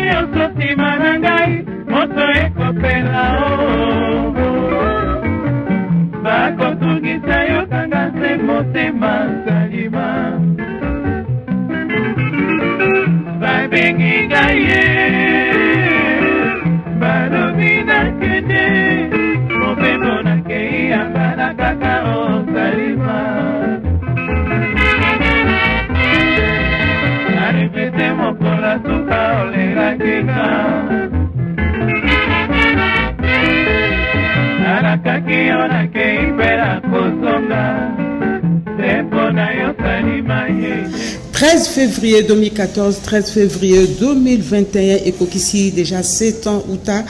nyonso nsima na ngai moto ekopela bakotungisa yo kanga se motema salima babengi ngai ye balobi nakende mobembo nakei yambala kaka osalima arepete mokola suka olerangika alakaki yo nakei mpela kosonga sepo na yo salima ye 13 février 2014, 13 février 2021, et Kokisi déjà 7 ans outa.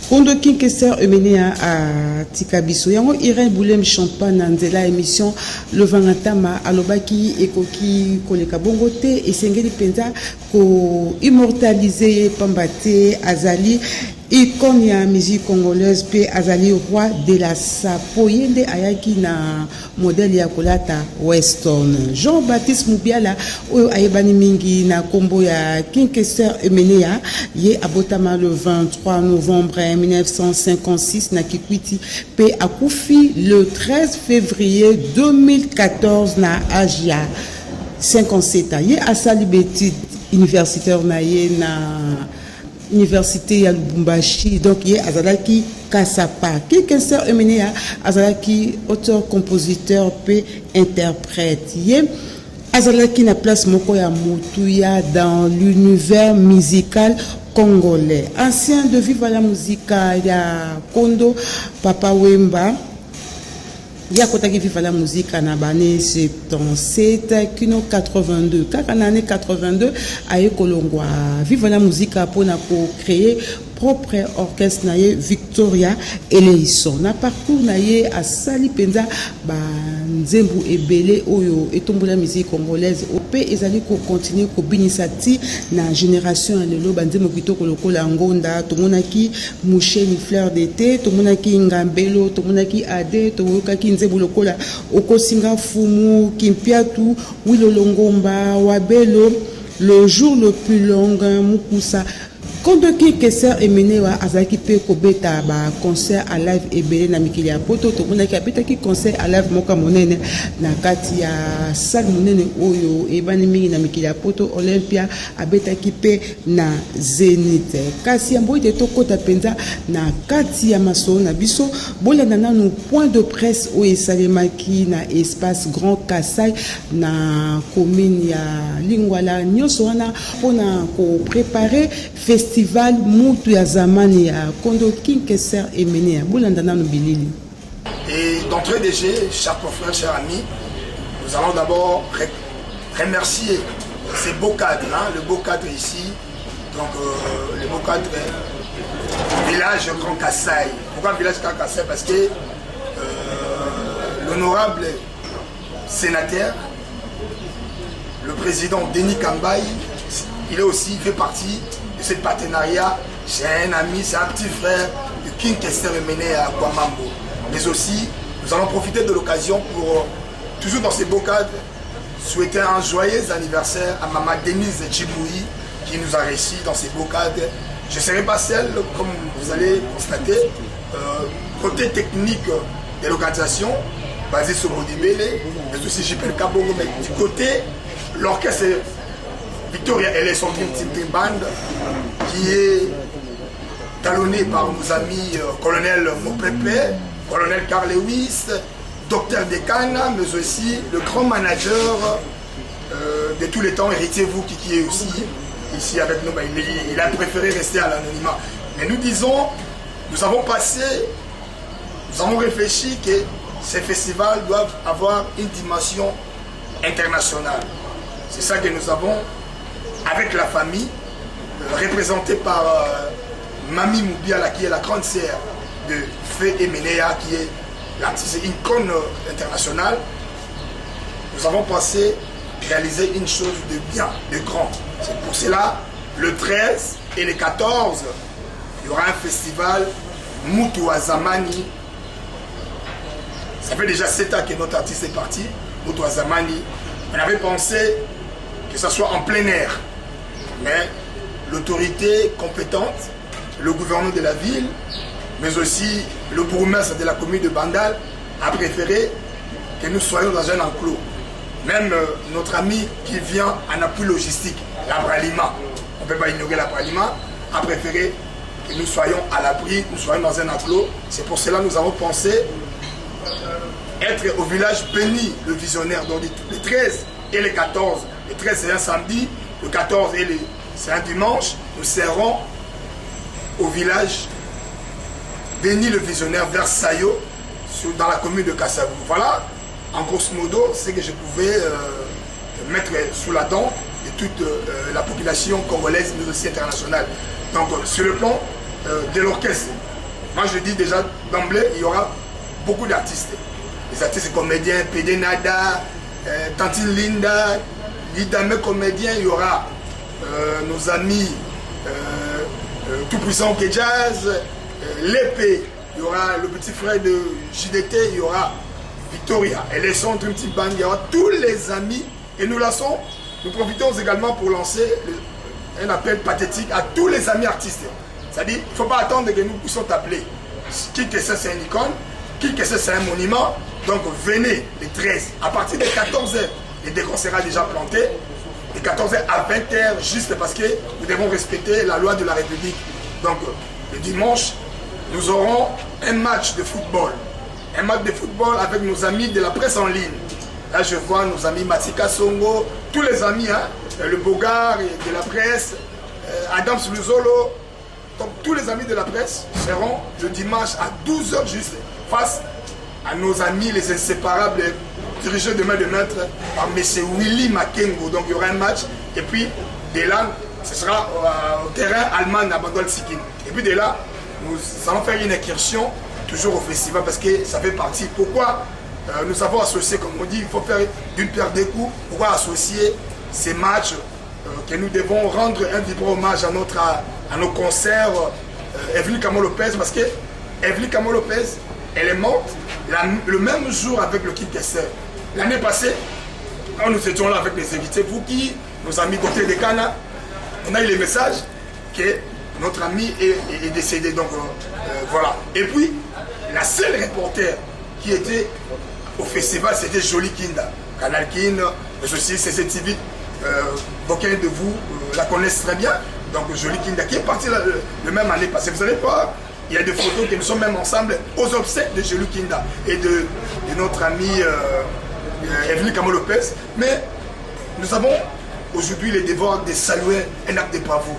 Kondo Kinkeser Emenea à Tikabiso. Yango Irène Boulem Champagne Nandela émission Le Vangatama Alobaki et Koki Koleka Bongote et Sengeli Penza ko immortalisé Pambate Azali. Icône ya musique congolaise pe azali roi de la sapo yende ayaki na modèle ya kolata western. Jean-Baptiste Mubiala oyo ayebani mingi na kombo ya Kinkeser Emenea ye abotama le 23 novembre 1956 na Kikwiti pe akufi le 13 février 2014 na Agia 57 ans. Ye asali betide universitaire na ye na Université ya Lubumbashi, donc il y a Azalaki Kasapa. Kinkeser Emenea Azalaki auteur, compositeur, pe interprète. Il Azalaki na place moko ya Motuya dans l'univers musical congolais. Ancien de Viva la Musica ya Kondo Papa Wemba. Il y a côté qui vit la musique en Abane 77 kino 82 kaka na année 82 aye kolongwa vive la musique pour na créer propre orchestre naye Victoria Eleison na parcours naye a sali penza ba nzembu ebele oyo etombola musique congolaise opé ezali ko continuer ko binisati na génération lelo banzembu kitoko lokola ngonda tomonaki Moucheni fleur d'été tomonaki ngambelo tomonaki ade tomonaki nzembu lokola okosinga fumu kimpiatu wilo longomba wabelo le jour le plus long mukusa. Kondo Kinkeser Emenea azaki pe kobeta ba concert à live ebele na mikili ya poto to mona ki abeta ki concert à live moka monene na kati ya salle monene oyo ebani mingi na mikili ya poto Olympia abeta ki pe na Zenith kasi ya mboite to kota penza na kati ya maso na biso bolanda nanu point de presse o esalemaki na espace Grand Kasai na commune ya Lingwala nyonso wana pona ko préparer festival Moutou ya Zamani ya Kondo Kinkeser Emenea Boulandana Nobilili. Et d'entrée de jeu, chers confrères, chers amis, nous allons d'abord remercier ces beaux cadres, hein, le beau cadre ici, donc le beau cadre village Grand Kassai. Pourquoi village Grand Kassai? Parce que l'honorable sénateur, le président Denis Kambaï, il est aussi fait partie de ce partenariat. C'est un ami, c'est un petit frère de Kinkeser Emenea à Kwamambo. Mais aussi, nous allons profiter de l'occasion pour, toujours dans ces beaux cadres, souhaiter un joyeux anniversaire à Maman Denise Djiboui qui nous a réussi dans ces beaux cadres. Je ne serai pas seul, comme vous allez constater, côté technique de l'organisation, basé sur Rodibele, mais aussi Jipel Kabongo, mais du côté, l'orchestre Victoria, elle est son Team Band qui est talonné par nos amis colonel Mopepe, colonel Carl Lewis, docteur Dekana, mais aussi le grand manager de tous les temps, héritier vous qui est aussi ici avec nous. Il a préféré rester à l'anonymat. Mais nous disons, nous avons réfléchi que ces festivals doivent avoir une dimension internationale. C'est ça que nous avons avec la famille, représentée par Mami Mubiala, qui est la grande sœur de Fé Emenea, qui est l'artiste icône internationale. Nous avons pensé réaliser une chose de bien, de grand. C'est pour cela, le 13 et le 14, il y aura un festival Moutou Azamani. Ça fait déjà 7 ans que notre artiste est parti, Moutou Azamani. On avait pensé que ça soit en plein air. Mais l'autorité compétente, le gouverneur de la ville, mais aussi le bourgmestre de la commune de Bandal a préféré que nous soyons dans un enclos. Même notre ami qui vient en appui logistique, l'Abralima, on ne peut pas ignorer l'Abralima, a préféré que nous soyons à l'abri, nous soyons dans un enclos. C'est pour cela que nous avons pensé être au village béni, le visionnaire. Donc les 13 et les 14, le 13 c'est un samedi, le 14 c'est un dimanche, nous serons au village béni, le visionnaire, vers Sayo, dans la commune de Kassabou. Voilà, en grosso modo, c'est que je pouvais mettre sous la dent de toute la population congolaise, mais aussi internationale. Donc sur le plan de l'orchestre, moi je dis déjà d'emblée, il y aura beaucoup d'artistes. Les artistes comédiens, PD Nada, Tantine Linda, Lidame comédien, il y aura nos amis Tout-Puissant Ke Jazz, l'épée, il y aura le petit frère de JDT, il y aura Victoria, et les sons d'une petite bande, il y aura tous les amis, et nous profitons également pour lancer un appel pathétique à tous les amis artistes. C'est-à-dire, il ne faut pas attendre que nous puissions t'appeler. Qui que c'est une icône, qui que c'est un monument. Donc venez les 13, à partir de 14h, le décor sera déjà planté. De 14h à 20h, juste parce que nous devons respecter la loi de la République. Donc le dimanche, nous aurons un match de football. Un match de football avec nos amis de la presse en ligne. Là je vois nos amis Matika Songo, tous les amis, hein, le Bogard de la presse, Adams Luzolo. Donc tous les amis de la presse seront le dimanche à 12h juste face à nos amis les inséparables dirigés de main de maître par M. Willy Makengo. Donc il y aura un match et puis de là ce sera au terrain allemand à Bandol Sikin. Et puis de là nous allons faire une incursion toujours au festival parce que ça fait partie. Pourquoi nous avons associé, comme on dit, il faut faire d'une pierre deux coups. Pourquoi associer ces matchs que nous devons rendre un vibrant hommage à nos concerts Evelyne Camo Lopez, parce que Evelyne Camo Lopez, elle est morte le même jour avec le King Kessler. L'année passée, quand nous étions là avec les invités, vous qui, nos amis côté de Cana, on a eu les messages que notre ami est décédé. Donc voilà. Et puis, la seule reporter qui était au festival, c'était Jolie Kinda. Canal Kin, mais aussi CCTV. Beaucoup de vous la connaissent très bien. Donc Jolie Kinda qui est parti le même année passée. Vous allez voir, il y a des photos que nous sommes même ensemble aux obsèques de Jolie Kinda et de notre ami Evelyne Camo Lopez. Mais nous avons aujourd'hui le devoir de saluer un acte de bravoure.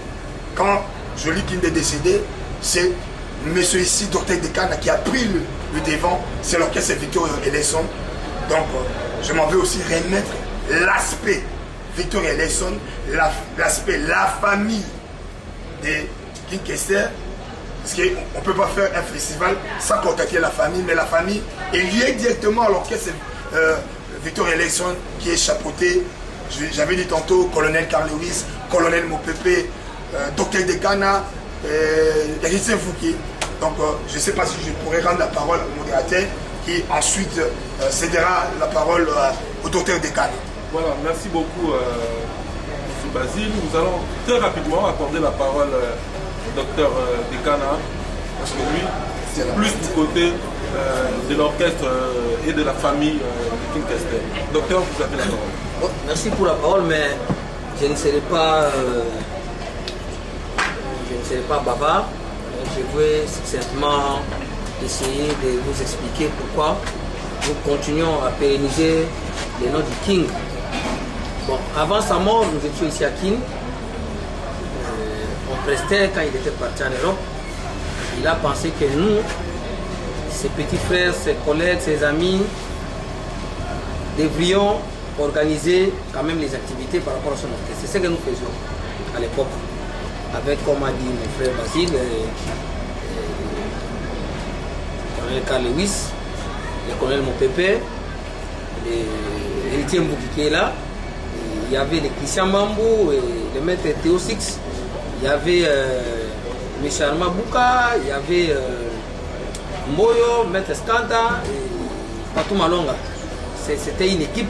Quand Jolie Kinda est décédé, c'est monsieur ici, docteur Dekana, qui a pris le devant. C'est l'orchestre Victor Eleison. Donc je m'en vais aussi remettre l'aspect Victor Eleison, l'aspect, la famille de King Kessler, parce qu'on ne peut pas faire un festival sans contacter la famille, mais la famille est liée directement à l'orchestre Victor Eleison qui est chapeauté, j'avais dit tantôt, colonel Carl Lewis, colonel Mopepe, docteur Dekana, Héritier Fouki. Donc je ne sais pas si je pourrais rendre la parole au modérateur qui ensuite cédera la parole au docteur Dekana. Voilà, merci beaucoup M. Basile. Nous allons très rapidement accorder la parole au docteur Dekana, parce que lui, c'est plus du côté de l'orchestre et de la famille de King Kessler. Docteur, vous avez la parole. Bon, merci pour la parole, mais je ne serai pas bavard. Je vais succinctement essayer de vous expliquer pourquoi nous continuons à pérenniser le nom du King. Bon, avant sa mort, nous étions ici à Kin. On prestait quand il était parti en Europe. Il a pensé que nous, ses petits frères, ses collègues, ses amis, devrions organiser quand même les activités par rapport à son orchestre. C'est ce que nous faisions à l'époque. Avec, comme a dit mon frère Basile, le colonel Carl Lewis, le colonel Mopepe, l'héritier Mbouki qui est là. Il y avait les Christian Mambou, et le maître Théo Six, il y avait M. Arma Bouka, il y avait Moyo, maître Skanda et Patou Malonga. C'était une équipe,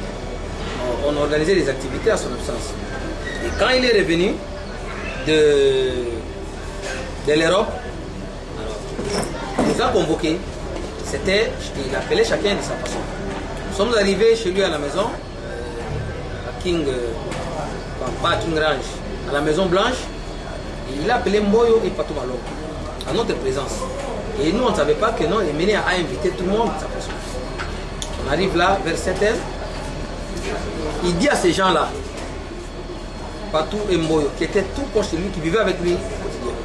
on organisait des activités à son absence. Et quand il est revenu, de l'Europe. Il nous a convoqués. Il appelait chacun de sa façon. Nous sommes arrivés chez lui à la maison, à King, pas à King Range, à la Maison Blanche. Et il a appelé Moyo et Patou Malo à notre présence. Et nous, on ne savait pas que non, Emené a invité tout le monde de sa façon. On arrive là, vers 7h. Il dit à ces gens-là, Patou et Moyo, qui étaient tout proches de lui, qui vivaient avec lui quotidiennement.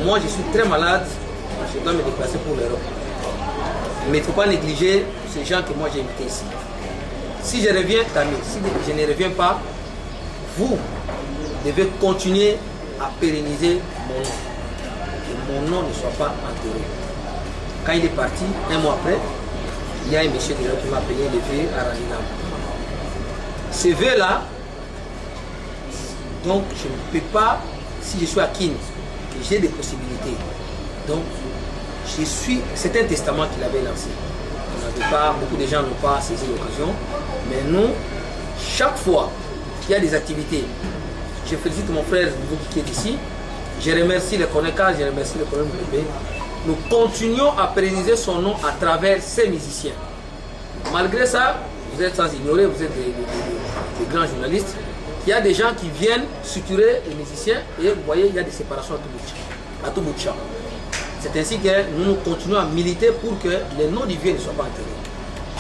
Moi, je suis très malade, je dois me déplacer pour l'Europe. Mais il ne faut pas négliger ces gens que moi j'ai invités ici. Si je reviens, tant mieux. Si je ne reviens pas, vous devez continuer à pérenniser mon nom. Que mon nom ne soit pas enterré. Quand il est parti, un mois après, il y a un monsieur de l'Europe qui m'a appelé le vieux Aranina. Ce vœu-là, donc je ne peux pas, si je suis à Kin, j'ai des possibilités. Donc, c'est un testament qu'il avait lancé. Beaucoup de gens n'ont pas saisi l'occasion. Mais nous, chaque fois qu'il y a des activités, je félicite mon frère qui est ici, je remercie le Koneka, je remercie le Colonel Mbebe. Nous continuons à pérenniser son nom à travers ces musiciens. Malgré ça, vous êtes sans ignorer, vous êtes des grands journalistes, il y a des gens qui viennent suturer les musiciens et vous voyez, il y a des séparations à tout bout de champ. C'est ainsi que nous continuons à militer pour que les noms du vieux ne soient pas enterrés.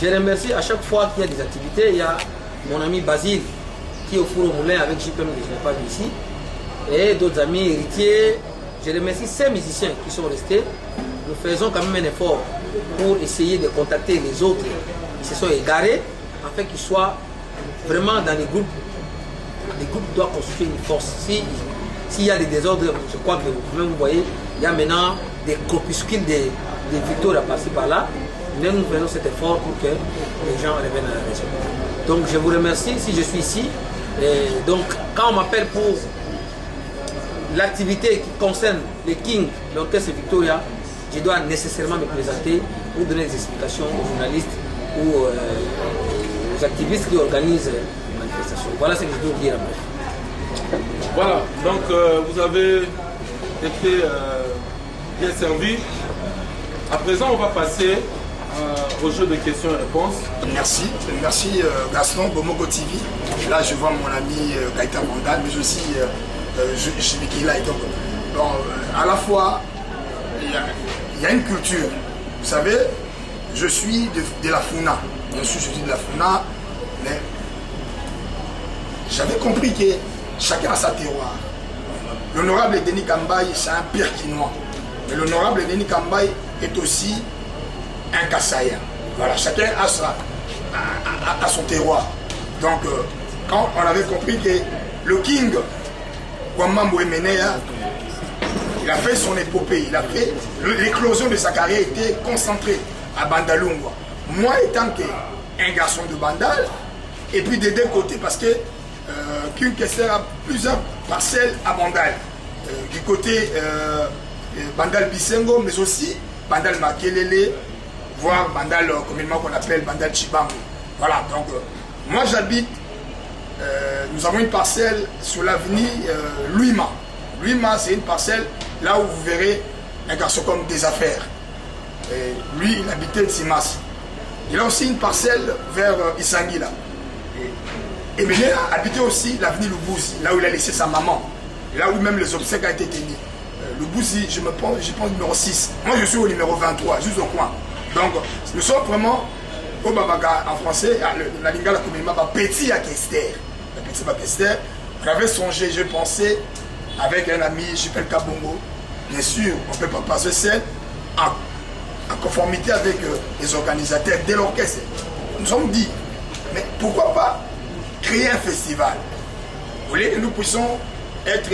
Je remercie à chaque fois qu'il y a des activités. Il y a mon ami Basile qui est au four au moulin avec JPM que je n'ai pas vu ici. Et d'autres amis héritiers. Je remercie ces musiciens qui sont restés. Nous faisons quand même un effort pour essayer de contacter les autres qui se sont égarés afin qu'ils soient vraiment dans les groupes. Les groupes doivent constituer une force. S'il y a des désordres, je crois que vous voyez, il y a maintenant des corpuscules des victoires à passer par là. Mais nous faisons cet effort pour que les gens reviennent à la raison. Donc je vous remercie si je suis ici. Et donc quand on m'appelle pour l'activité qui concerne les Kings, l'orchestre Victoria, je dois nécessairement me présenter pour donner des explications aux journalistes ou aux activistes qui organisent les manifestations. Voilà ce que je dois dire après. Voilà, donc vous avez été bien servi. À présent, on va passer au jeu de questions et réponses. Merci Gaston, Bomoko TV. Là, je vois mon ami Gaëtan Vandal, mais aussi je suis là. Et donc, à la fois, il y a une culture. Vous savez, je suis de la Funa. Bien sûr, je suis de la Funa, mais j'avais compris que chacun a sa terroir. L'honorable Denis Kambaye, c'est un Pirkinois. Mais l'honorable Denis Kambaye est aussi un Kassaïen. Voilà, chacun a son terroir. Donc, quand on avait compris que le King, Kwamambo Emenea, il a fait son épopée, il a fait l'éclosion de sa carrière était concentrée à Bandalungwa. Moi, étant un garçon de Bandal, et puis des deux côtés, parce que King Kester a plusieurs parcelles à Bandal. Du côté Bandal Bisengo, mais aussi Bandal Makelele, voire Bandal communément qu'on appelle Bandal Chibango. Voilà, donc moi j'habite, nous avons une parcelle sur l'avenue Louima. Louima, c'est une parcelle là où vous verrez un garçon comme des affaires. Et lui, il habitait Simas. Il a aussi une parcelle vers Isangila. Et Méné a habité aussi l'avenue Lubouzi, là où il a laissé sa maman, là où même les obsèques ont été tenus. Lubouzi, je pense numéro 6. Moi, je suis au numéro 23, juste au coin. Donc, nous sommes vraiment au Babaga en français, la lingala communément, petit à Kester. Petit à Kester. J'avais songé, je pensais, avec un ami, Jipel Kabongo. Bien sûr, on ne peut pas passer seul, en conformité avec les organisateurs de l'orchestre. Nous sommes dit, mais pourquoi pas créer un festival? Vous voulez que nous puissions être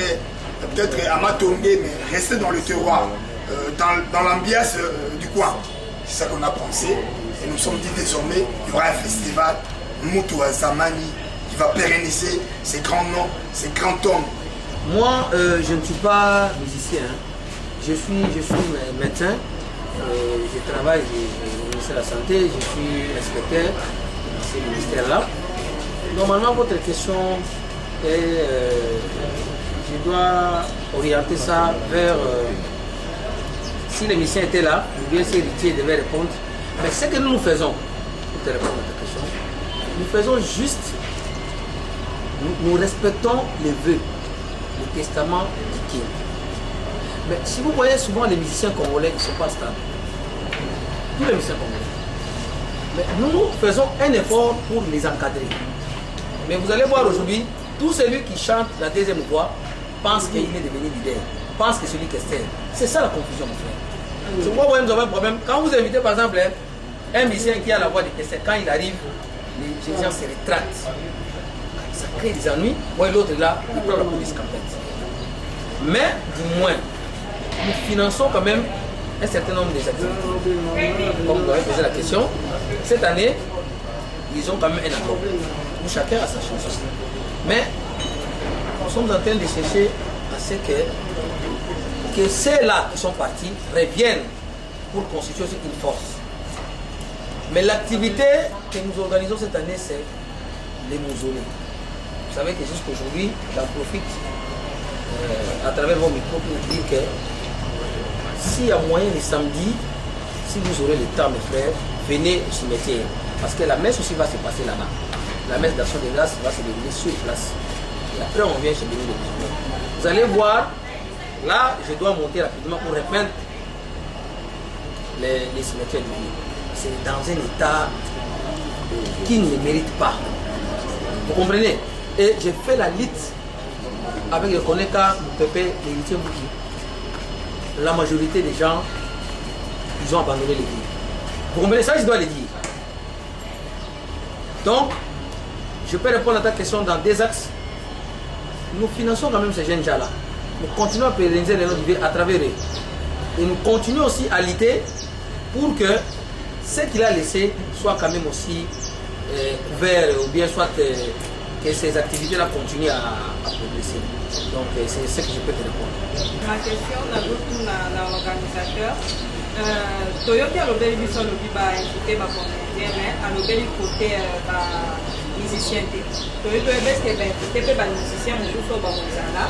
peut-être à Matongé, mais rester dans le terroir, dans l'ambiance du coin. C'est ça qu'on a pensé. Et nous sommes dit désormais, il y aura un festival, Moutou Zamani, qui va pérenniser ces grands noms, ces grands hommes. Moi, je ne suis pas musicien. Je suis médecin. Je travaille au ministère de la Santé. Je suis inspecteur dans ce ministère-là. Normalement, votre question est je dois orienter ça vers... si les musiciens étaient là, ou bien si Héritier devait répondre. Mais ce que nous faisons, pour te répondre à ta question, nous faisons juste, nous respectons les vœux, le testament du King. Mais si vous voyez souvent les musiciens congolais, ils ne sont pas stables. Tous les musiciens congolais. Mais nous faisons un effort pour les encadrer. Mais vous allez voir aujourd'hui, tout celui qui chante la deuxième voix pense qu'il est devenu leader, pense que c'est celui qui est stable. C'est ça la confusion, mon frère. C'est pourquoi nous avons un problème. Quand vous invitez par exemple un musicien qui a la voix de Kester, quand il arrive, les gens se rétractent. Ça crée des ennuis. Moi et l'autre là, il prend la police campette. Mais du moins, nous finançons quand même un certain nombre des activités. Comme vous avez posé la question, cette année, ils ont quand même un accord. Où chacun a sa chanson. Mais nous sommes en train de chercher à ce que ceux-là qui sont partis reviennent pour constituer une force. Mais l'activité que nous organisons cette année, c'est les mausolées. Vous savez que jusqu'aujourd'hui, j'en profite à travers vos micros pour dire que s'il y a moyen le samedi, si vous aurez le temps, mes frères, venez au cimetière. Parce que la messe aussi va se passer là-bas. La messe d'action de grâce va se dérouler sur place. Et après, on vient chez les musulmans. Vous allez voir, là, je dois monter rapidement pour repeindre les cimetières du ville. C'est dans un état qui ne mérite pas. Vous comprenez? Et j'ai fait la liste avec le Koneka, Pépé, l'héritier Bouki. La majorité des gens, ils ont abandonné l'église. Vous comprenez ça? Je dois le dire. Donc, je peux répondre à ta question dans deux axes. Nous finançons quand même ces jeunes gens-là. Nous continuons à pérenniser les noms du vie à travers eux. Et nous continuons aussi à lutter pour que ce qu'il a laissé soit quand même aussi ouvert, ou bien soit que ces activités-là continuent à progresser. Donc, c'est ce que je peux te répondre. Ma question, dans l'organisateur, Toyoki a l'obéi biso lobi ba invité ba comédien mais a l'obéi côté ba musicien té. Toyoki est-ce que ba invité pe ba musicien mususu ba mozala.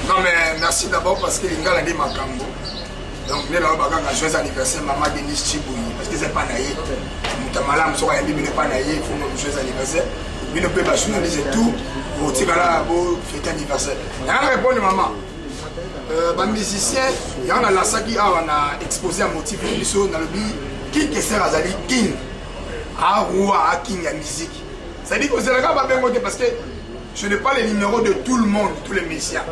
Non mais merci d'abord parce que il a dit makambo. Donc nous là ba nga joyeux anniversaire maman Denis Chiboui parce que c'est pas naïe. Mutamala msoko ya bibi ne pas naïe, il faut nous joyeux anniversaire. Lui ne peut pas journaliser et tout. Au tigala beau fête anniversaire. On a répondu maman. Les musiciens, il y en a là qui a exposé un motif de l'issue dans le but qui sert à Zali King, à roi, à King, à musique. Ça dit que c'est le cas parce que je n'ai pas les numéros de tout le monde, de tous les musiciens.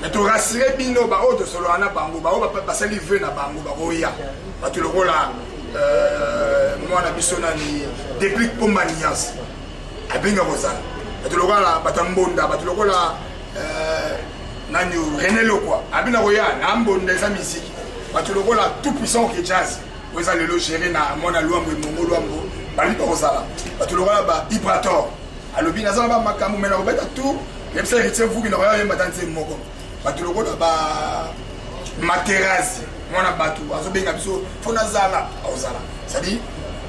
Mais tu rassurer Bino, de Solana Bango, parce qu'il veut na Bango, Baroya, tu le rôle là, moi, la mission déplique pour ma niance. À Benga Rosan, tu le rôle là, Batambonda, tu le rôle là. Nani René Lokwa, Abina Roya, Nambo Neza musique. Tu le rôle tout puissant qui est jazz. Vous allez le gérer na Mona Luambo, Mongo Luambo, Bali Rosala. Tu le rôle là, Ibrator. Alors, bien, ça va Makamu, mais on va tout. Même ça, il vous qui n'aura rien à danser Moko. Tu le rôle là, Materazzi, Mona Batou, Azobenga Biso, Fonazala, Ozala. C'est-à-dire,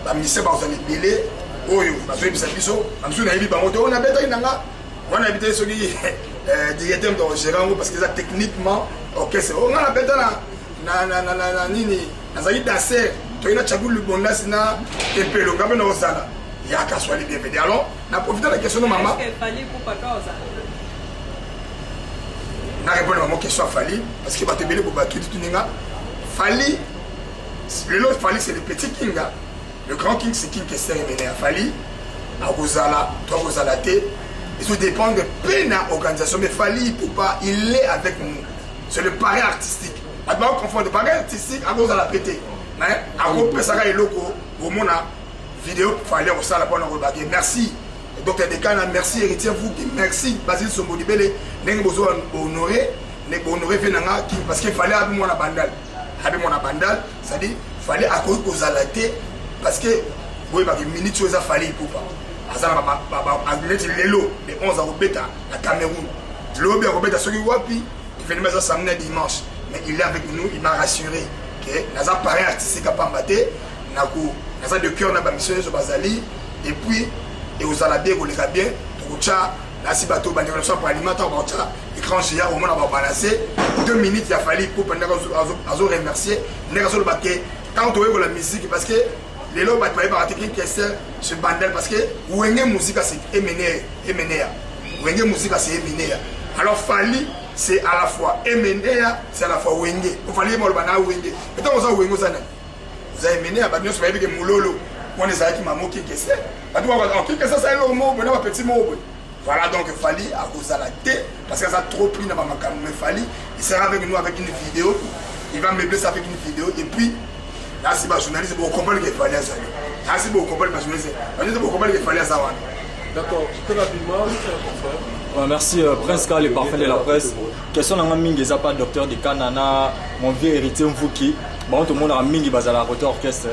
la ministère va vous aller belé, Oyo, Azobenga Biso, Amsou Naïbi Bangoto, on a bêta Inanga. On a habité ce qui directeur de gérant parce que ça techniquement ok c'est on a habité na nini na zaidi d'assez tu as chagou le bon là sina epelo ngabe na osala ya kaswali bien fait alors na profiter de la question de maman est-ce qu'il fallait pour papa osala na répondre à ma question fallait parce que ba te belé pour ba tout tuninga fallait le lot fallait c'est le petit kinga le grand king c'est king qui s'est révélé à fallait à osala toi osala té. Il dépend de peine à l'organisation, mais Fali Poupa, il est avec nous. C'est le pari artistique. Maintenant, on confond le pari artistique à cause de la pété. Mais à cause de ça, il y a au monde vidéo pour aller au salon pour nous rebaguer. Merci, docteur Dekana, merci, héritier vous, merci, Basile Sombodibele, nous avons honoré, parce qu'il fallait avoir mon bandal. Avec mon bandal, c'est-à-dire, il fallait à cause de la thé, parce que, oui, parce que minute, il fallait Poupa. Les 11 à Robeta, à Cameroun. L'Obi à Robeta, celui Wapi, il fait le samedi dimanche. Mais il est avec nous, il m'a rassuré que nous avons parlé artistique à Pambaté, nous avons de cœur dans la mission de Bazali, et puis, et aux Alabés, vous les avez bien, Là, si bateau, bah, on pour alimenter, écran géant, au moins, on va balancer. 2 minutes, il a fallu pour remercier. Quand on veut la musique, parce que les lots, ce bandel, parce que Wenge musique, c'est Emenea. Wenge musique, c'est Emenea. Alors, Fali, c'est à la fois Emenea, c'est à la fois Wenge. Il fallait que Wenge. Et quand on a Wenge, vous avez Emenea, vous avez que Moulolo. On les a qui m'a moqué, qu'est-ce que c'est? Ça, c'est un mot, un petit mot. Voilà, donc Fali a causé la tête parce que ça a trop pris dans ma caméra. Mais Fali, il sera avec nous avec une vidéo. Il va meubler ça avec une vidéo. Et puis, là, si les journalistes vont comprendre qu'il fallait ça. Là, si vous comprenez les journalistes vont comprendre qu'il fallait ça. D'accord, très rapidement, confrère. Merci Prince Karl, le parfum de la presse. Question dans Mingi Zapa, docteur de Kanana, mon vieux héritier Mvuki. Tout le monde a Mingi Bazala, côté orchestre.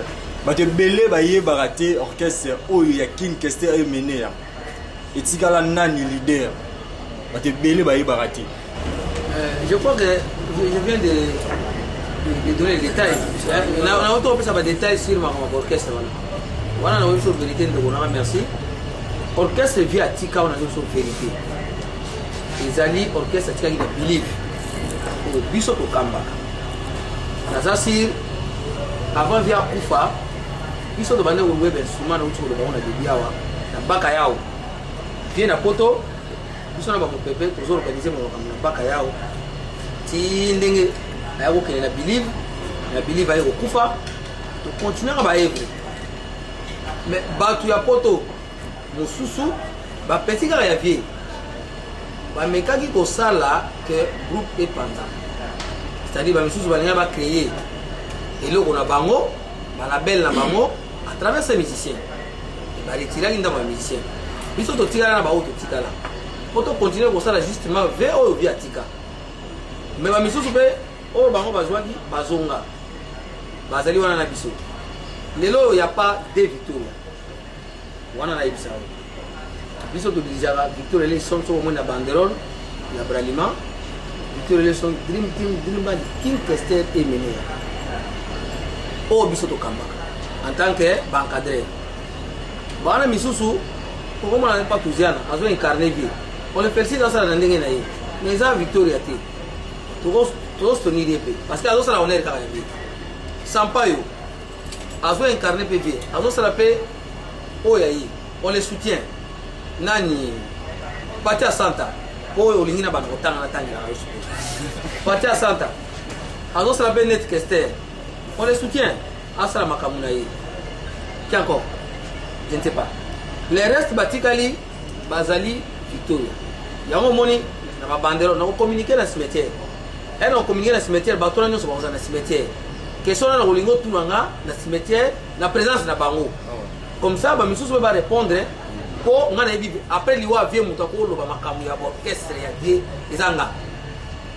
Te belé baye baraté orchestre où il y a King Kester et Mené. Et Tigala Nani leader. Te belé baye baraté. Je crois que je viens de donner les détails. On a autant des détails sur ma orchestre. Voilà, on a une chose vérité de vous merci. Orchestre via Tika, on a une chose vérité. Les alliés orchestre Tika qui est believe. Pour Bissot au Kamba. Nazasir, avant via Koufa, Bissot de Bande ou Web instrument autour de Baona de Biawa, na Bakayao. Viens à Poto, Bissot n'a pas mon pépé, toujours organisé mon Bakayao. Si ndenge ayako kele na believe ayako Koufa, tu continues à bailler. Mais batu ya Poto, mon sousou, ba petit gars ya vie. Ba mekaki ko sala que groupe est pendant. C'est-à-dire ba sousou ba va créer et là on a bango, ba label na bango à travers ces musiciens. Et ba retirer l'inda ba musicien. Biso to tira na ba auto tika là. Poto continuer ko sala justement vers au via tika. Mais ba sousou be o bango ba joaki ba zonga. Ba zali wana na biso. Lelo y a pas de victoires. Wana na ibisa. Biso to dijara victoire les sont au moins na banderole, na bralima. Victoire les sont dream band King Kester et Mené. Oh biso to kamba. En tant que bancadre. Bana misusu pour comment on n'est pas touziana, azo incarner vie. On le félicite dans ça na ndenge na ye. Mais ça victoire té. Tous tenir épée parce que azo ça la honneur ka vie. Sans pas yo. Azo incarner PV. Azo ça la paix. Oh yayi. On les soutient. Nani Patia Santa. Oh olingina ba kotanga na tanga na yosu. Patia Santa. Azo ça la paix net Kester. On les soutient. Asala makamuna ye. Qui encore? Je ne sais pas. Les restes batikali bazali Victoria. Yango moni na bandero na communiquer na cimetière. Elle on communiquer na cimetière bato na nyoso ba na cimetière. Question na rolingo tunanga na cimetière na présence na bango. Comme ça ba misusu va répondre ko ngana bibi après liwa vie muta ko loba makamu ya orchestre ya vie ezanga.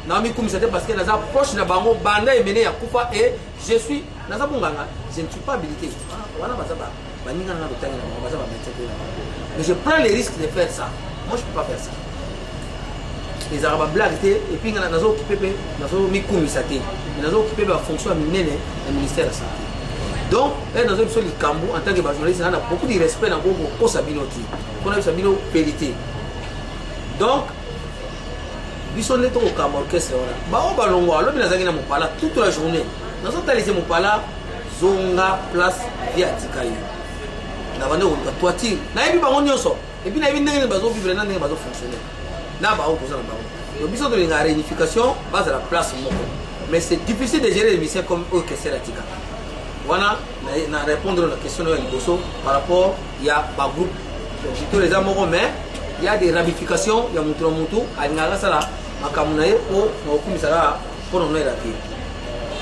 Na mi kumisate parce que naza proche na bango banda emene ya kufa et je suis naza bunganga je ne suis pas habilité. Wana bazaba baninga na lotanga na bazaba metete. Mais je prends les risques de faire ça. Moi je peux pas faire ça. Les arabes blagues et puis nazo occupé nazo mi kumisate. Nazo occupé la fonction minene du ministère de la santé. Donc, dans une seule Kambu, en tant que journaliste, on a beaucoup de respect dans le Sabinoti. On a Sabino vérité. Donc, bisonne au Kambu orchestre. Bao balongo, alors bien zangina mopala toute la journée. Dans un talisé mopala, zonga place via Tikayo. Na bande on toiture. Na ebi bango nyonso. Et puis na ebi ndenge bazo vivre na ndenge bazo fonctionner. Na bao ko ça na bao. Le biso de la réunification base à la place moko. Mais c'est difficile de gérer les missions comme orchestre à Tika. Voilà, na répondre à la question de Liboso par rapport il y a un groupe donc les amoureux mais il y a des ramifications il y a mutu à ngala sala makamunaye o okumisala pour nous la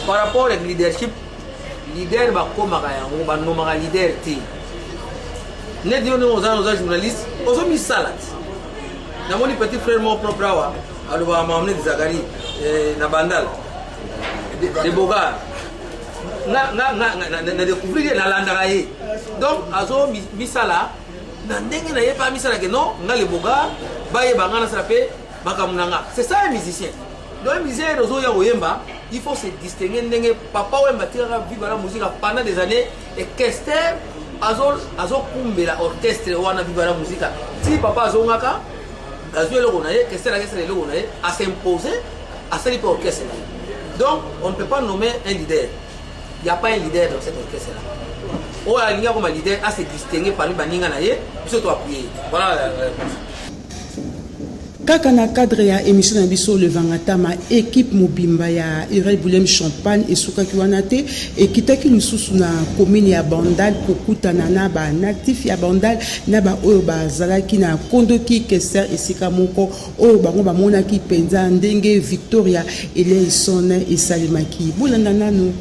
par rapport au leadership leader ba ko makayango ba no maka leader ti ne dio nos journalistes oso mi salat na moni petit frère mon propre wa aloba mamne de Zagari na bandal de Boga na découvrir na landaka ye donc azo misala na ndenge na ye pas misala que non nga le boga baye bangana srape bakamunanga c'est ça un musicien donc un musicien rozo ya oyemba il faut se distinguer ndenge papa oyemba tira vivre la musique pendant des années et Kester azo kumbela orchestre wana vivre la musique si papa azo ngaka gazou le ronaye que c'est la question le ronaye à s'imposer à cette orchestre. Donc on ne peut pas nommer un leader. Il n'y a pas un leader dans cet orchestre là. Oh il y a comme un leader à se distinguer parmi baninga naye plutôt appuyer. Voilà la réponse. Kaka na cadre ya émission na biso le vangatama équipe mobimba ya Irel Boulem Champagne et Soukaki Wanate et kitaki lususu na commune ya Bandal kokutana na ba natif ya Bandal na ba oyo bazalaki na kondoki Kester esika moko oyo bango bamonaki penza ndenge Victoria Eleison esalemaki bolanda nanu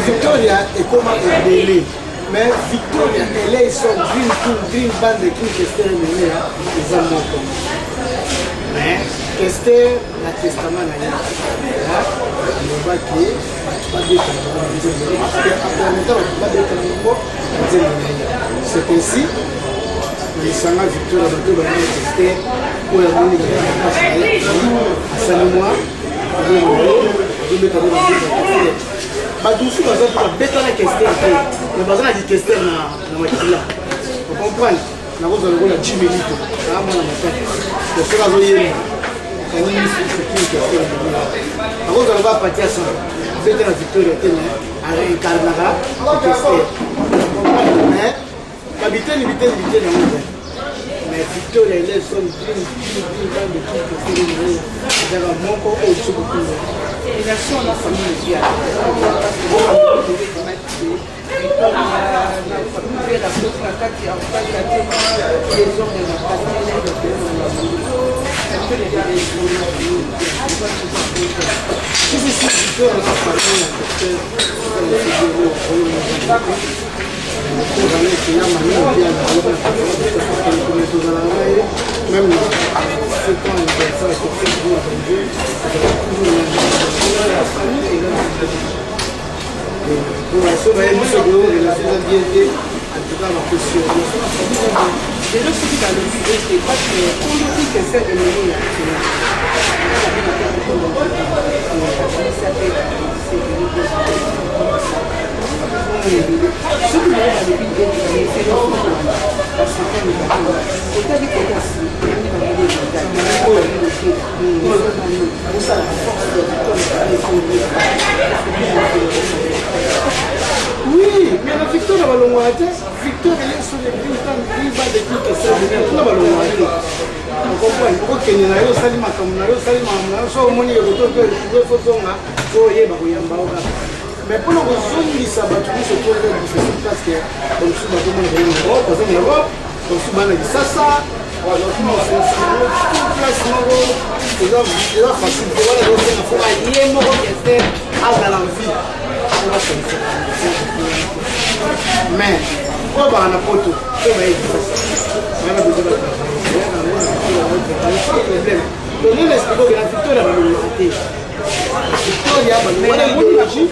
Victoria est comment ébélé, mais Victoria elle est son green band de qui Kester menée ils ont monté. Mais Kester la testament na ya on va qui pas de c'est ainsi les sanga Victoria de Kester pour la monnaie à moi Badoussou baza pour bêta la question mais baza na question na makila vous comprenez na cause de la 10 minutes ça moi na matin parce que bazo yé quand il c'est une question na cause de la partie ça bêta la Victoria tena à incarnera question mais habiter na moi mais Victoria elle est son dream dans le truc que c'est dans mon corps au dessus et la son la famille via même pour la sauver une seconde et la saison bien été en tout cas ma question et le truc dans le vidéo c'est pas que on dit que c'est ennemi ce que nous avons dit c'est parce oui, mais la victoire va l'envoyer. Victoire est sur les plus temps, il va de tout ça, il va l'envoyer. On comprend, il faut qu'il y ait un salima comme un salima, soit au moins il y a autant que le photo, faut y avoir. Mais pour le résumé, ça va tout se trouver difficile parce que comme si on a une Europe, par exemple l'Europe, comme si on a dit ça, alors tout le monde fait tout place c'est là facile pour voir les gens faut aller mon rester à la vie. Mais quoi va na poto, c'est vrai ça. On a besoin de problème. Donc nous l'expliquons que la victoire va nous rater. Victoria va nous idéologie.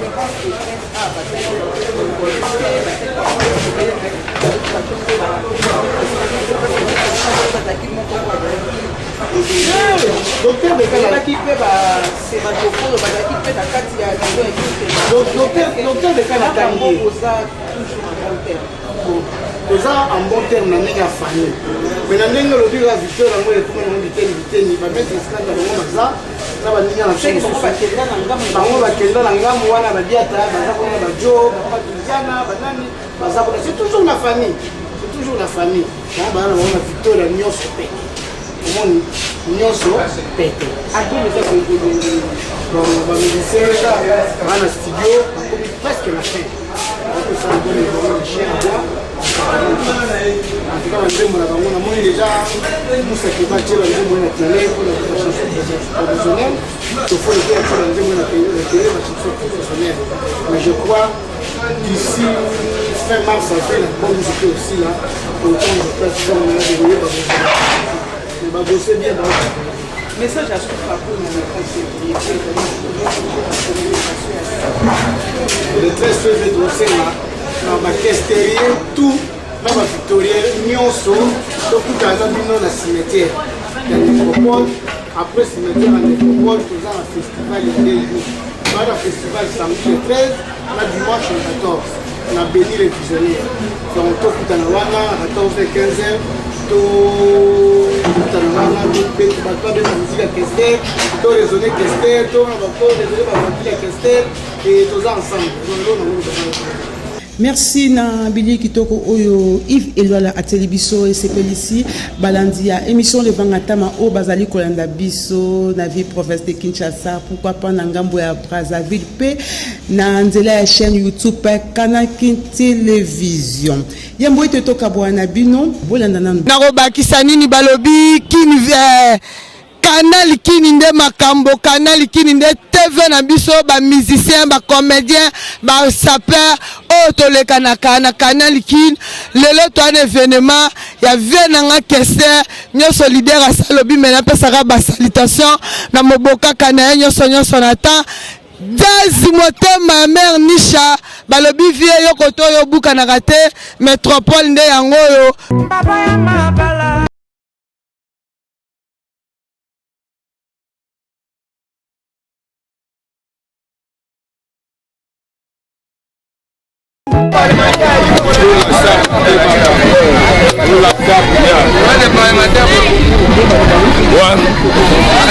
Docteur de Canada qui fait c'est ma docteur qui fait la carte docteur de Canada toujours en bon terme na ndenge ya famille mais na ndenge lobi la victoire yango ekoma na biteni ba mettre scandale yango maza na ba ndenge na bango bakenda na ngambo wana badiata baza kona bajo bakatuzana banani baza kona c'est toujours la famille donc bana na victoire nyonso pe omoni nyonso pete adome eza bamusicien baa na studio bakomi presque na fin bakosala done bango chien à bois en tout cas banzembo na bango namoni déjà musaki batie banzembo na tele mpona bachanson professionnelle tofo leke atie banzembo na tele bachanson professionnelle mais je crois d'ici fin mars avril la bonne musique aussi là autant de place on a déroulé mais va bosser bien dans message à ce rapport le 13 février de là on va tester tout na ba victorien nyonso tokutana bino na cimetière ya nécropole après cimetière ya nécropole toza na festival ya Ndeli bana festival samedi le 13 na dimanche le 14 na béni les prisonniers donc tokutana wana à 14h-15h tokutana wana bato babeta musique ya Kester to raisonner Kester to na bako raisonner bavantile ya Kester et toza ensemble donc na merci na Billy Kitoko oyo Yves Elwala a télébiso et sepelisi balandi ya émission le vangatama o bazali kolanda biso na vie province de Kinshasa pourquoi pas na ngambo ya Brazzaville pe na nzela ya chaîne YouTube Canal King Télévision yambo ite toka bwana bino bolanda nanu na robakisa nini balobi kini Canal Kini nde makambo Canal Kini nde TV na biso ba musicien ba comédien ba sapeur o toleka na Canal Kini lelo to un événement ya venanga Kester nyoso leader asalobi mena pesaka ba salutation na moboka kana nyoso na ta Dazi motema mère Nisha balobi vie yo koto yo buka na kate métropole nde yango yo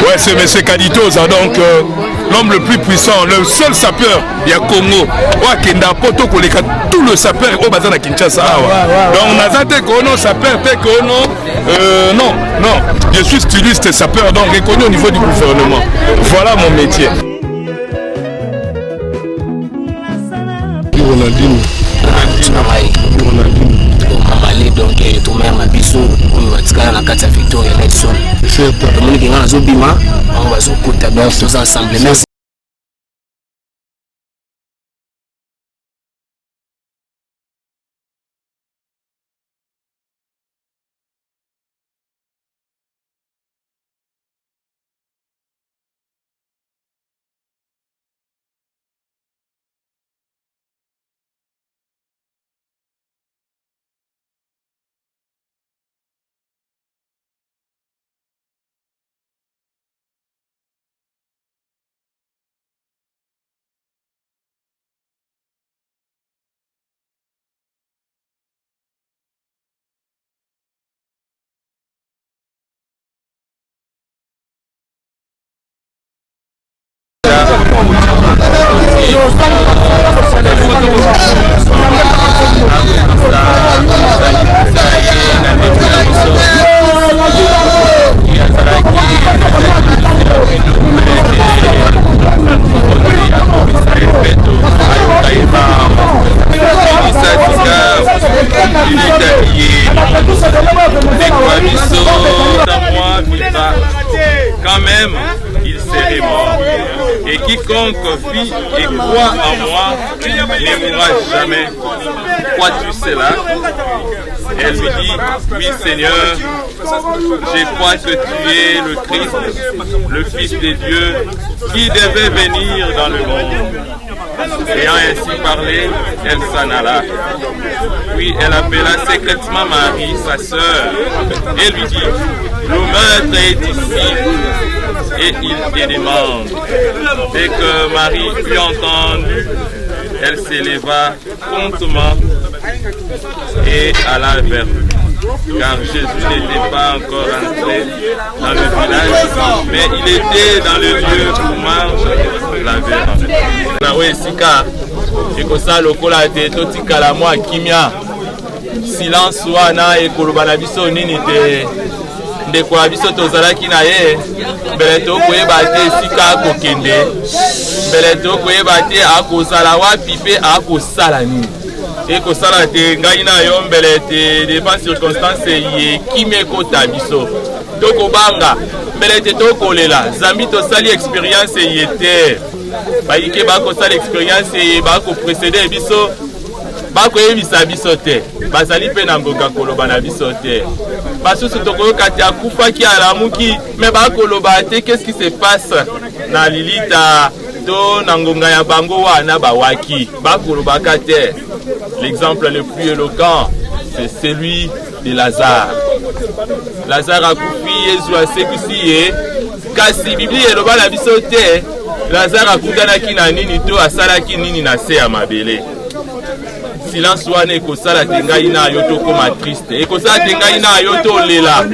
Ouais, c'est M. Kaditoza, donc l'homme le plus puissant, le seul sapeur du Congo. Ouais, Kenda Poto Koleka, tout le sapeur au bazar à Kinshasa. Donc, Nazate Kono, sapeur, Tekono. Non, je suis styliste sapeur, donc reconnu au niveau du gouvernement. Voilà mon métier. Donc tout même à biso on va tirer la carte Victoria Nelson tout le monde qui a zobima on va zokota donc tous ensemble merci. Quand même, il serait mort. Et quiconque vit et croit en moi ne mourra jamais. Crois-tu cela? Elle lui dit, oui Seigneur, je crois que tu es le Christ, le Fils de Dieu, qui devait venir dans le monde. Ayant ainsi parlé, elle s'en alla. Puis elle appela secrètement Marie, sa sœur, et lui dit, le maître est ici, et il te demande. Dès que Marie fut entendue, elle s'éleva promptement et alla vers lui. Car Jésus n'était pas encore entré dans le village, mais il était dans le lieu où marche la verre. Nawe sika, ekosa lokola te totikala mwa kimia. Silence wana ekoloba na biso nini te ndeko ya biso tozalaki na ye mbele tokoyeba te esika akokende mbele tokoyeba te akozala wapi mpe akosala nini ekosala te ngai na yo mbele te devant circonstance ye kimi ekota biso tokobanga mbele te tokolela zambi tosali expérience ye te bayike bakosala expérience ye bakoprésede biso bakoyebisa biso te bazali mpe na ngonga koloba na biso te basusu tokoyoka te akufaki alamuki me bakoloba te qu'est-ce qui se passe na lilita to na ngonga ya bango wana bawaki bakolobaka te. L'exemple le plus éloquent c'est celui de Lazare. Lazare akufi Yesu asekisi ye kasi Biblia eloba na biso te Lazare akutanaki na nini to asalaki nini na se ya mabele. Silence wana ekosala te ngai na yo tokoma triste, ekosala te ngai na yo tolela,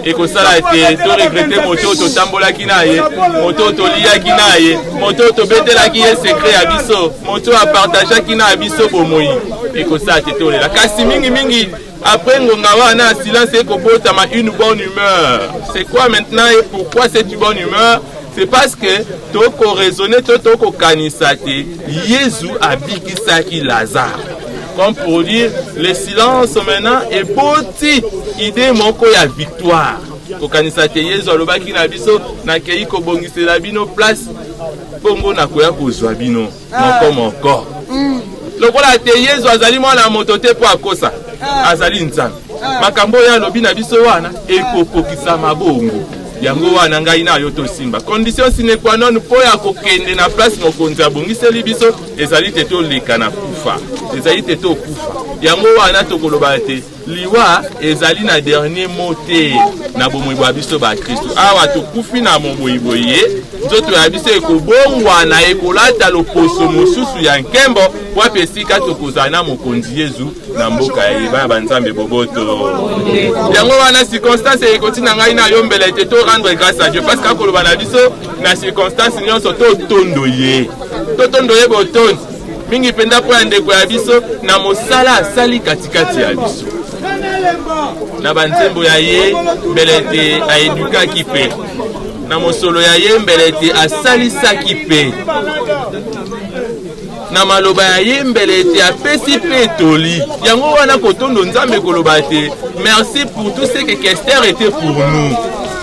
ekosala te to regrete moto totambolaki na ye, moto toliaki na ye, moto tobetelaki ye secret ya biso, moto apartageaki na biso bomoi, ekosala te tolela. Kasi mingi après ngonga wana silence ekobotama une bonne humeur. C'est quoi maintenant et pourquoi cette bonne humeur? C'est parce que toko raisonner toko kanisa te Yesu abikisaki Lazare. Comme pour dire, le silence maintenant est boti idée moko ya victoire. Kokanisa te Yesu alobaki na biso na kei ko bongisela bino place bongo na koya kozwa bino moko. Lokola te Yesu azali mwana moto te po akosa azali nzambe. Makambo ya lobi na biso wana ekokokisa mabongo. Yango wana ngai na yo to simba condition sine qua non po ya kokende na place mokonzi abongiseli biso ezali te to leka na kufa ezali te to kufa yango wana to koloba te liwa ezali na dernier mot te na bomoi bwa biso ba Kristo awa to kufi na momoi boye nzoto ya biso ekobongwa na ekolata loposo mosusu ya nkembo kwa pesika to kozana mokonzi Yesu na mboka ya yeba banzambe boboto yango wana circonstance ekotina ngai na yo mbele te to rendre grâce à Dieu parce que koloba na biso na circonstance nyonso to tondo ye botondo mingi penda po ya ndeko ya biso na mosala asali katikati ya biso na banzembo ya ye mbele te aedukaki pe na mosolo ya ye mbele te asalisaki pe na maloba ya ye mbele te apesi pe toli yango wana kotondo nzambe koloba te merci pour tout ce que Kester était pour nous.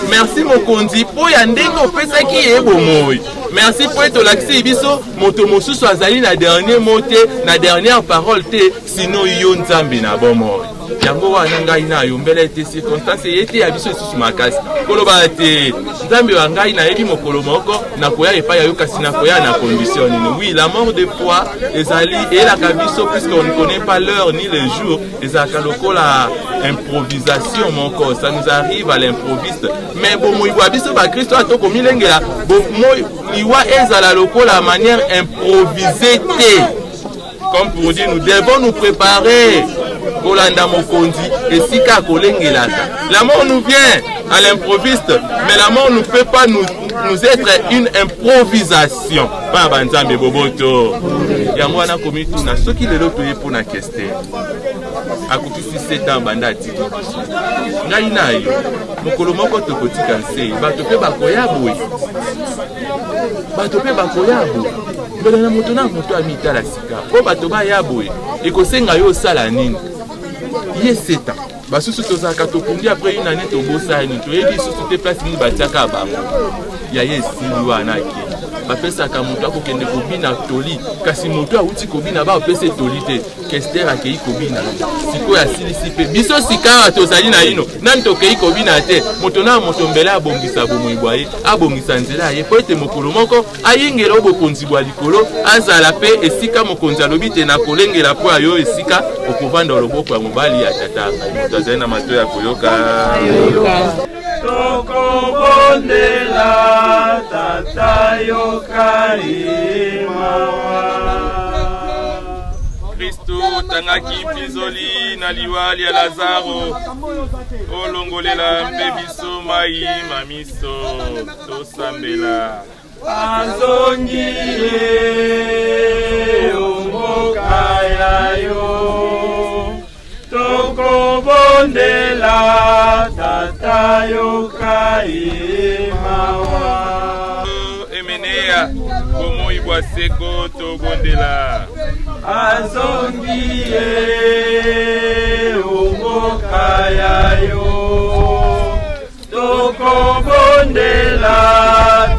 Merci mokonzi po ya ndenge opesaki ye bomoi. Merci po etolakisi biso moto mosusu azali na dernier mot te na dernière parole te sino yo nzambe na bomoi. Yango wana ngai na yo mbele te circonstance yete ya biso susu makasi koloba te nzambe wa ngai na yebi mokolo moko na koya epa ya yo kasi na koya na condition nini. Oui, la mort de foi ezali elaka biso puisqu'on ne connaît pas l'heure ni le jour ezalaka lokola improvisation moko, ça nous arrive à l'improviste mais bomoi bwa biso ba Kristo atoko milengela bomoi liwa ezala lokola manière improvisée te. Comme pour dire, nous devons nous préparer. Kolanda mokonzi esika kolengelaka. La mort nous vient à l'improviste, mais la mort ne peut pas nous être une improvisation. Pas banzambe boboto. Yango wana komitu na soki lelo toye pona Kester. Akokisi 7 ans banda tiki. Ngai na yo. Mokolo moko tokotika nsei. Bato pe bakoya boye. Mbele na moto amitala sika. Po bato ba ya boye. Ekosenga yo sala nini? Ye 7 ans. Basusu tozaka tokundi après une année tobosa ni toyebi susu te place ni batiaka bango. Ya ye sili wana ke. Bapesaka moto akokende kobina toli kasi moto auti kobina ba opese toli te. Kester akei kobina. Siko ya silisi pe. Biso sika tozali na ino. Nani tokei kobina te. Moto na moto mbele abongisa bomoi bwaye, abongisa nzela ye po ete mokolo moko ayingela obokonzi bwa likolo azala pe esika mokonzi alobi te na kolengela po ayo esika okovanda loboko ya mobali ya tata. Moto azali na mato ya koyoka. Tokobondela tata yokalima Kristo tangaki pizoli na liwali ya Lazaro olongolela mpe biso mai mamiso tosambela azongi omboka yayo tokobondela tata yokai mawa emenea komo ibwaseko tobondela azongie umboka yayo tokobondela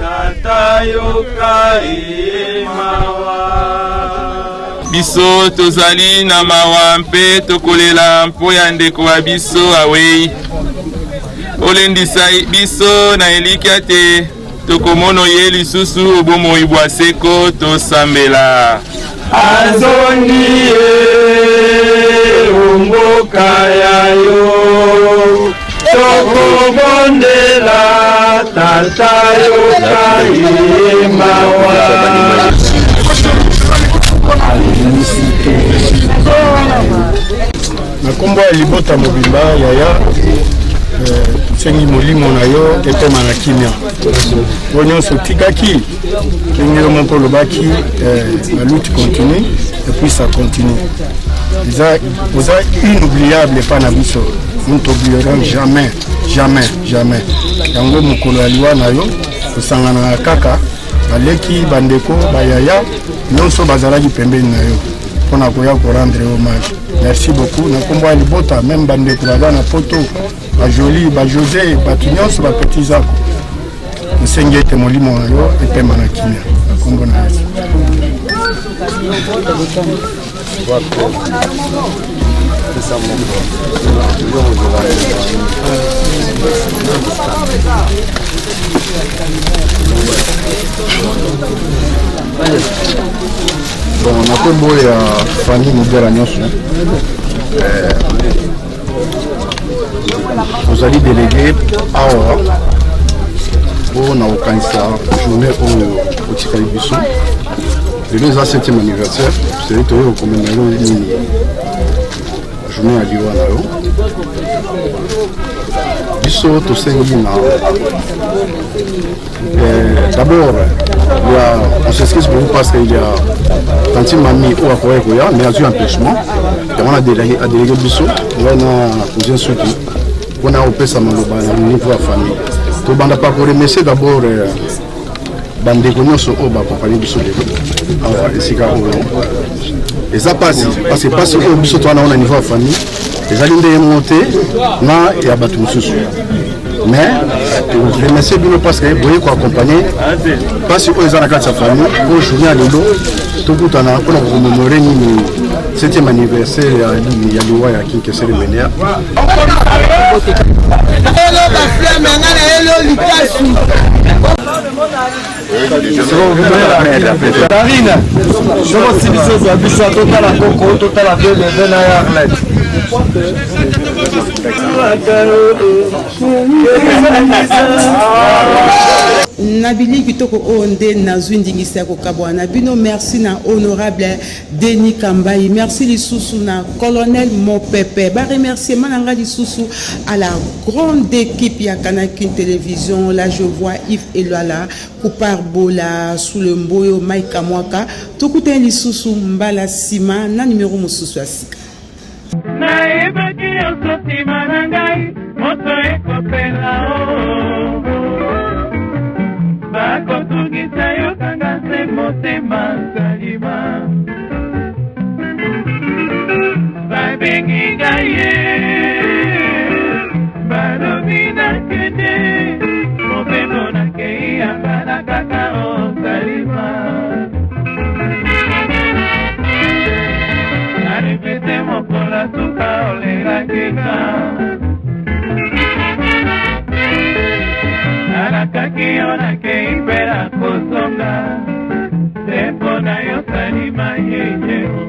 tata yokai mawa biso tozali na mawa mpe tokolela mpo ya ndeko wa biso awei olendisa biso na elikya te tokomono ye lisusu obomoi bwa seko tosambela azongie umboka yayo tokobondela tata yokai mawa na kombo ya libota mobimba yaya sengi molimo na yo etema na kimia po nyonso tikaki ndenge moko olobaki la lutte continue et puis ça continue oza inoubliable epa na biso nous ne t'oublierons jamais jamais jamais yango mokolo ya liwa na yo osangana kaka baleki bandeko bayaya nyonso bazalaki pembeni na yo mpona koya korendre hommage. Merci beaucoup na kombo ya libota même bandeko baza na poto bajoli bajose bato nyonso bapeti zako osengi ete molimo na yo epema na kimia na kombo na yesu. Bon, na kombo ya famille modèle nyonso tozali délégué awa mpo na kokanisa journée oyo otikali biso lelo eza 7e anniversaire seli toyei kokomemela nini journée ya liwa na yo biso tosengi na d'abord on s'excuse beaucoup parce qu'il y a tanti mami ou akoye koya mais azwi empêchement yango na délégué biso ngai na cousin soki mpona kopesa maloba na niveau ya famille tobanda pa koremercier d'abord bandeko nyonso oyo bakompagnie biso lelo awa esika oyo eza pasi parce que pasi oyo biso towana na niveau ya famille ezali nde yengo te na ya bato mosusu mais remercier bino parce que boye koaccompagner pasi oyo eza na kati ya famille oyo journée ya lelo tokutana mpona kokomemore nini 7e anniversaire ya liwa ya kinkesere menea Darina, soko siliso za biso totala koko totala bebe na ya Arlette. Nabili kitoko onde nazwi ndingisa ya kokabwa na bino. Merci na honorable Denis Kambayi, merci lisusu na colonel Mopepe, ba remerciement nanga lisusu à la grande équipe ya Canal Télévision. Là je vois Yves Elwala, Koupar Bola, sous le mboyo Maïka Mwaka, tokute lisusu mbala sima na numéro mosusu ya sika. Naebaki yosotima na ngai moto ekopela bakotungisa yo kanga se motema salima babengi ngai ye balobi nakende mobembo nakei yambana kaka osalima arepete mokola suka olerangeka alakaki yo nake